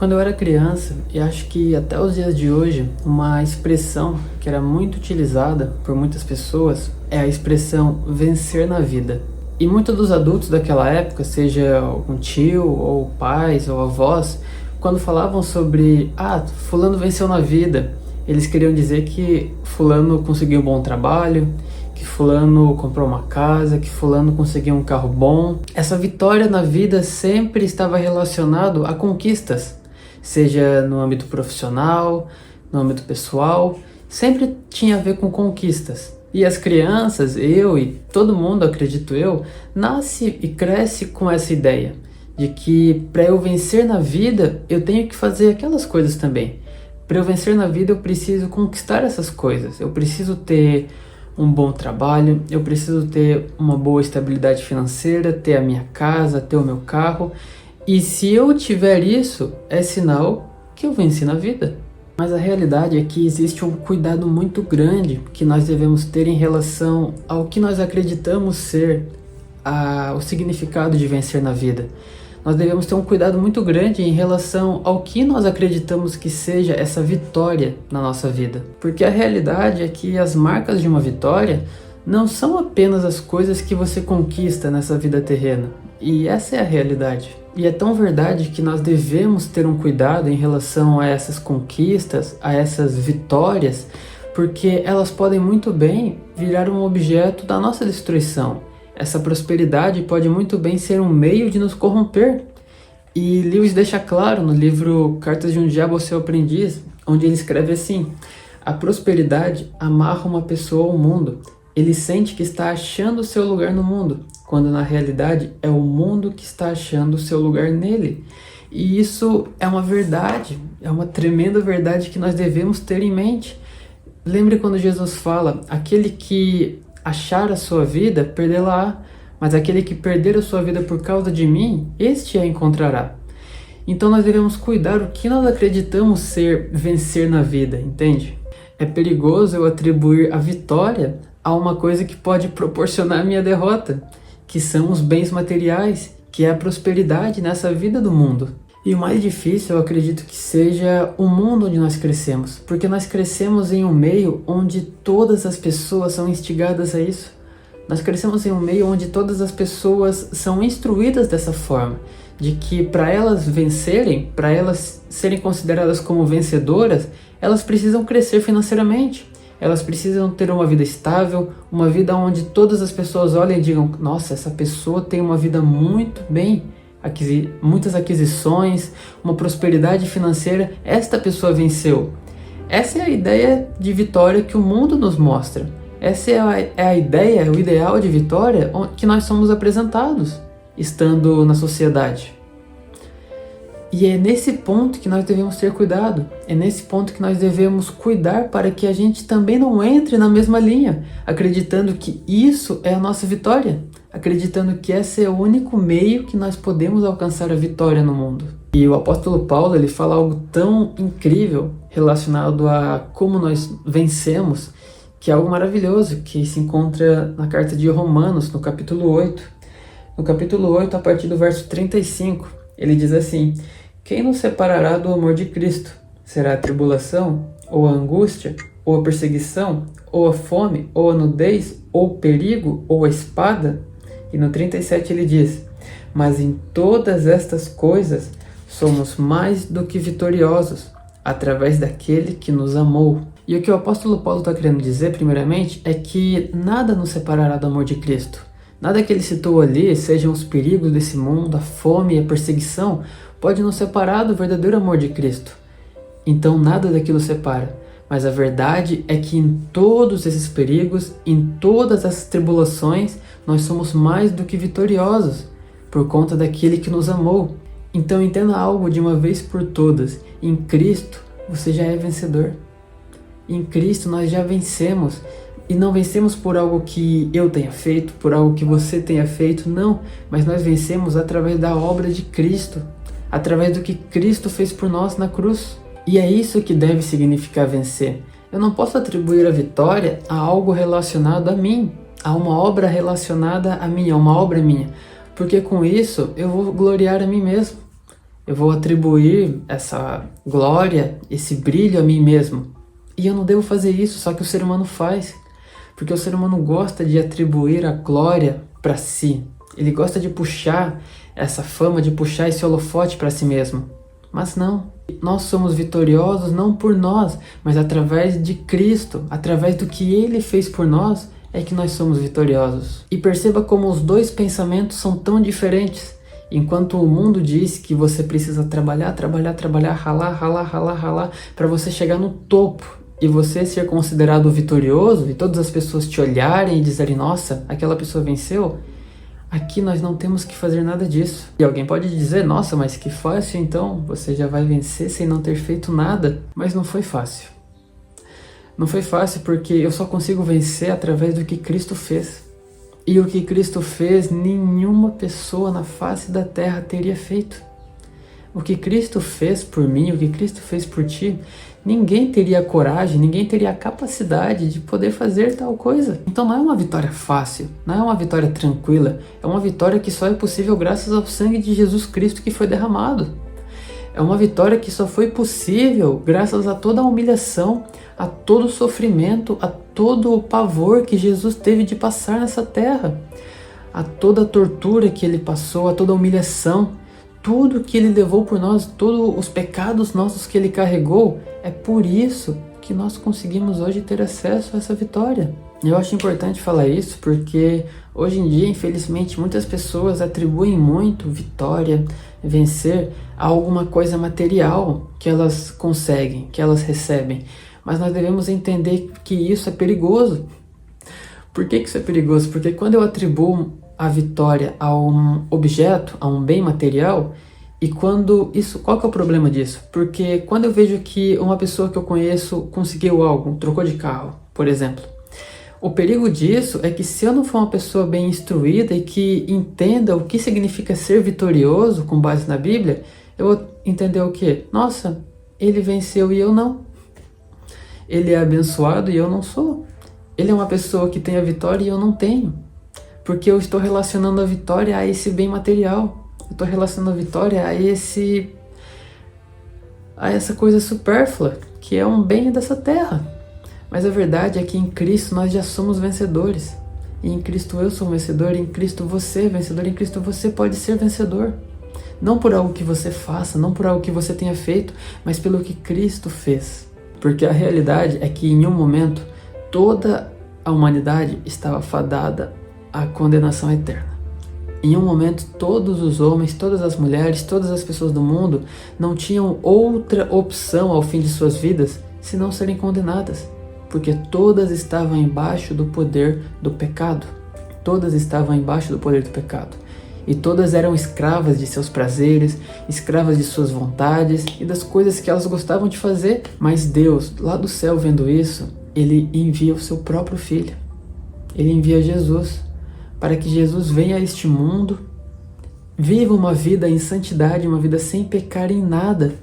Quando eu era criança, e acho que até os dias de hoje, uma expressão que era muito utilizada por muitas pessoas é a expressão vencer na vida. E muitos dos adultos daquela época, seja um tio, ou pais, ou avós, quando falavam sobre fulano venceu na vida, eles queriam dizer que fulano conseguiu um bom trabalho, que fulano comprou uma casa, que fulano conseguiu um carro bom. Essa vitória na vida sempre estava relacionado a conquistas, seja no âmbito profissional, no âmbito pessoal, sempre tinha a ver com conquistas. E as crianças, eu e todo mundo, acredito eu, nasce e cresce com essa ideia de que para eu vencer na vida, eu tenho que fazer aquelas coisas também. Para eu vencer na vida, eu preciso conquistar essas coisas. Eu preciso ter um bom trabalho, eu preciso ter uma boa estabilidade financeira, ter a minha casa, ter o meu carro. E se eu tiver isso, é sinal que eu venci na vida. Mas a realidade é que existe um cuidado muito grande que nós devemos ter em relação ao que nós acreditamos ser o significado de vencer na vida. Nós devemos ter um cuidado muito grande em relação ao que nós acreditamos que seja essa vitória na nossa vida. Porque a realidade é que as marcas de uma vitória não são apenas as coisas que você conquista nessa vida terrena. E essa é a realidade. E é tão verdade que nós devemos ter um cuidado em relação a essas conquistas, a essas vitórias, porque elas podem muito bem virar um objeto da nossa destruição. Essa prosperidade pode muito bem ser um meio de nos corromper. E Lewis deixa claro no livro Cartas de um Diabo ao Seu Aprendiz, onde ele escreve assim: a prosperidade amarra uma pessoa ao mundo. Ele sente que está achando o seu lugar no mundo, quando na realidade é o mundo que está achando o seu lugar nele. E isso é uma verdade, é uma tremenda verdade que nós devemos ter em mente. Lembre quando Jesus fala: aquele que achar a sua vida, perdê-la-á, mas aquele que perder a sua vida por causa de mim, este a encontrará. Então nós devemos cuidar o que nós acreditamos ser vencer na vida, entende? É perigoso eu atribuir a vitória a uma coisa que pode proporcionar a minha derrota, que são os bens materiais, que é a prosperidade nessa vida do mundo. E o mais difícil, eu acredito que seja o mundo onde nós crescemos, porque nós crescemos em um meio onde todas as pessoas são instigadas a isso. Nós crescemos em um meio onde todas as pessoas são instruídas dessa forma, de que para elas vencerem, para elas serem consideradas como vencedoras, elas precisam crescer financeiramente. Elas precisam ter uma vida estável, uma vida onde todas as pessoas olhem e digam: nossa, essa pessoa tem uma vida muito bem, muitas aquisições, uma prosperidade financeira, esta pessoa venceu. Essa é a ideia de vitória que o mundo nos mostra. Essa é a ideia, o ideal de vitória que nós somos apresentados, estando na sociedade. E é nesse ponto que nós devemos ter cuidado, é nesse ponto que nós devemos cuidar para que a gente também não entre na mesma linha, acreditando que isso é a nossa vitória, acreditando que esse é o único meio que nós podemos alcançar a vitória no mundo. E o apóstolo Paulo, ele fala algo tão incrível relacionado a como nós vencemos, que é algo maravilhoso, que se encontra na carta de Romanos, no capítulo 8. No capítulo 8, a partir do verso 35, ele diz assim: quem nos separará do amor de Cristo? Será a tribulação, ou a angústia, ou a perseguição, ou a fome, ou a nudez, ou o perigo, ou a espada? E no 37 ele diz: mas em todas estas coisas somos mais do que vitoriosos, através daquele que nos amou. E o que o apóstolo Paulo está querendo dizer, primeiramente, é que nada nos separará do amor de Cristo. Nada que ele citou ali, sejam os perigos desse mundo, a fome e a perseguição, pode nos separar do verdadeiro amor de Cristo. Então nada daquilo separa. Mas a verdade é que em todos esses perigos, em todas as tribulações, nós somos mais do que vitoriosos, por conta daquele que nos amou. Então entenda algo de uma vez por todas: em Cristo você já é vencedor. Em Cristo nós já vencemos. E não vencemos por algo que eu tenha feito, por algo que você tenha feito, não. Mas nós vencemos através da obra de Cristo, através do que Cristo fez por nós na cruz. E é isso que deve significar vencer. Eu não posso atribuir a vitória a algo relacionado a mim, a uma obra relacionada a mim, a uma obra minha, porque com isso eu vou gloriar a mim mesmo. Eu vou atribuir essa glória, esse brilho a mim mesmo. E eu não devo fazer isso, só que o ser humano faz. Porque o ser humano gosta de atribuir a glória para si. Ele gosta de puxar essa fama, de puxar esse holofote para si mesmo. Mas não. Nós somos vitoriosos não por nós, mas através de Cristo. Através do que Ele fez por nós é que nós somos vitoriosos. E perceba como os dois pensamentos são tão diferentes. Enquanto o mundo diz que você precisa trabalhar, ralar, para você chegar no topo e você ser considerado vitorioso e todas as pessoas te olharem e dizerem, nossa, aquela pessoa venceu, aqui nós não temos que fazer nada disso. E alguém pode dizer, nossa, mas que fácil então, você já vai vencer sem não ter feito nada. Mas não foi fácil. Não foi fácil porque eu só consigo vencer através do que Cristo fez. E o que Cristo fez, nenhuma pessoa na face da terra teria feito. O que Cristo fez por mim, o que Cristo fez por ti, ninguém teria a coragem, ninguém teria a capacidade de poder fazer tal coisa. Então não é uma vitória fácil, não é uma vitória tranquila, é uma vitória que só é possível graças ao sangue de Jesus Cristo que foi derramado. É uma vitória que só foi possível graças a toda a humilhação, a todo o sofrimento, a todo o pavor que Jesus teve de passar nessa terra, a toda a tortura que Ele passou, a toda a humilhação, tudo que Ele levou por nós, todos os pecados nossos que Ele carregou. É por isso que nós conseguimos hoje ter acesso a essa vitória. Eu acho importante falar isso porque hoje em dia, infelizmente, muitas pessoas atribuem muito vitória, vencer, a alguma coisa material que elas conseguem, que elas recebem. Mas nós devemos entender que isso é perigoso. Por que isso é perigoso? Porque quando eu atribuo a vitória a um objeto, a um bem material, e quando isso, qual que é o problema disso? Porque quando eu vejo que uma pessoa que eu conheço conseguiu algo, trocou de carro, por exemplo, o perigo disso é que se eu não for uma pessoa bem instruída e que entenda o que significa ser vitorioso com base na Bíblia, eu vou entender o quê? Nossa, ele venceu e eu não. Ele é abençoado e eu não sou. Ele é uma pessoa que tem a vitória e eu não tenho. Porque eu estou relacionando a vitória a esse bem material. Eu estou relacionando a vitória a essa coisa supérflua, que é um bem dessa terra. Mas a verdade é que em Cristo nós já somos vencedores. E em Cristo eu sou vencedor, em Cristo você é vencedor, em Cristo você pode ser vencedor. Não por algo que você faça, não por algo que você tenha feito, mas pelo que Cristo fez. Porque a realidade é que em um momento toda a humanidade estava fadada à condenação eterna. Em um momento todos os homens, todas as mulheres, todas as pessoas do mundo não tinham outra opção ao fim de suas vidas senão serem condenadas. Porque todas estavam embaixo do poder do pecado. Todas estavam embaixo do poder do pecado. E todas eram escravas de seus prazeres, escravas de suas vontades e das coisas que elas gostavam de fazer. Mas Deus, lá do céu vendo isso, Ele envia o seu próprio Filho. Ele envia Jesus, para que Jesus venha a este mundo, viva uma vida em santidade, uma vida sem pecar em nada.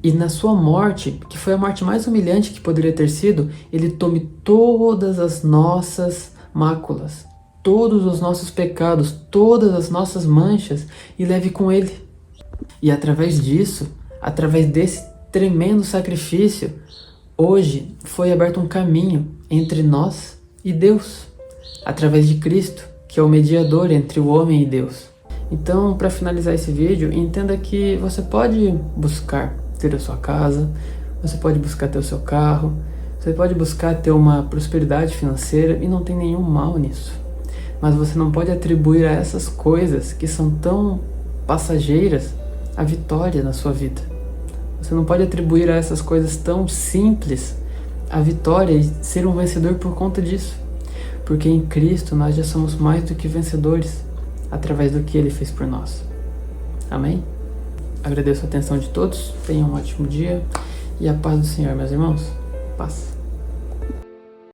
E na sua morte, que foi a morte mais humilhante que poderia ter sido, Ele tome todas as nossas máculas, todos os nossos pecados, todas as nossas manchas e leve com Ele. E através disso, através desse tremendo sacrifício, hoje foi aberto um caminho entre nós e Deus, através de Cristo, que é o mediador entre o homem e Deus. Então, para finalizar esse vídeo, entenda que você pode buscar ter a sua casa, você pode buscar ter o seu carro, você pode buscar ter uma prosperidade financeira e não tem nenhum mal nisso. Mas você não pode atribuir a essas coisas que são tão passageiras a vitória na sua vida. Você não pode atribuir a essas coisas tão simples a vitória e ser um vencedor por conta disso. Porque em Cristo nós já somos mais do que vencedores através do que Ele fez por nós. Amém? Agradeço a atenção de todos, tenham um ótimo dia e a paz do Senhor, meus irmãos. Paz.